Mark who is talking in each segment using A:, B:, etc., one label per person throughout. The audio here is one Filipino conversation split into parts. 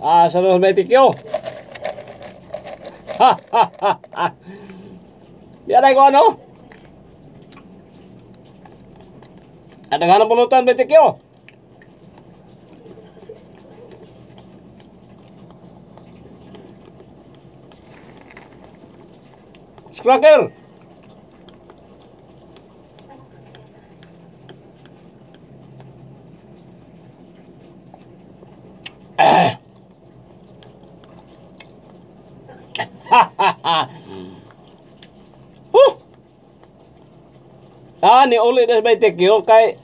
A: Asa na may tikyo. Yan ay ko ano? At naghanap pulutan may tikyo. Cracker. Ni ulit na may tekyo kay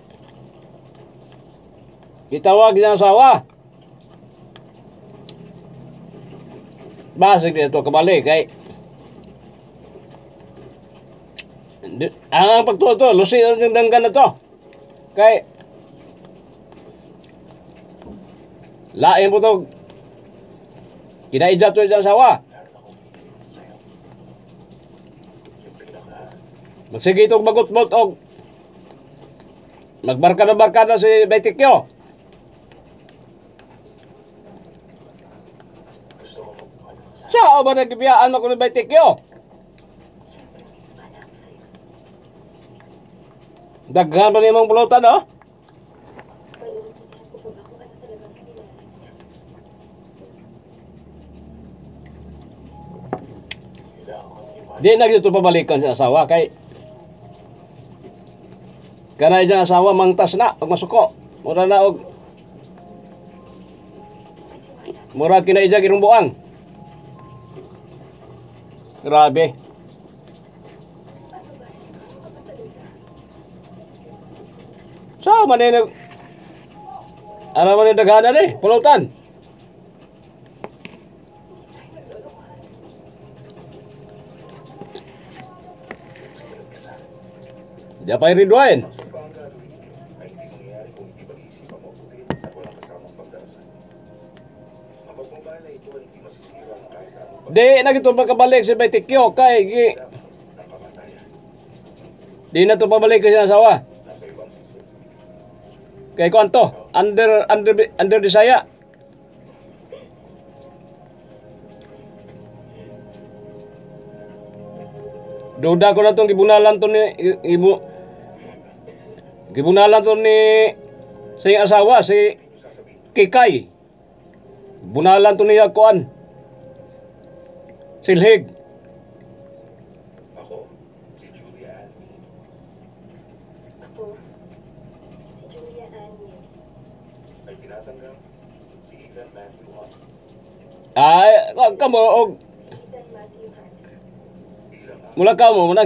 A: itawag ng asawa. Basig dito kabalik kay ang pagtuto, lusi ang danggan na to. Kay lain po to kinaidya to yung asawa. Magsige itong bagot-bot og magbarkada-barkada si Betikyo. Saan ba nagibiyaan ako ni Betikyo? Daghan pa nimang pulutan, oh. Di na dito pabalikan sa asawa kay kanay dyan asawa mangtas na og masuko. Mura na og mura kinay dyan girumbuang. Grabe. So, maninag ano man yung daghanan eh, pulutan. Di pa Ridwan. Di na gito magkabalik si Betikyo kay di na to pabalik kasi asawa. Kay kwanto under Bisaya. Duda ko na tong gibunalan to ni gibunalan to ni sa asawa si Kikay. Bunalan to niya kuan. Silhig.
B: Ako, si Julia Annie.
C: Ako, si Julia Annie.
B: Ay tinatanggap si Ethan Matthew Hunt.
A: Ay, kamo og
C: Si Ethan Matthew Hunt.
A: mula ka mo, muna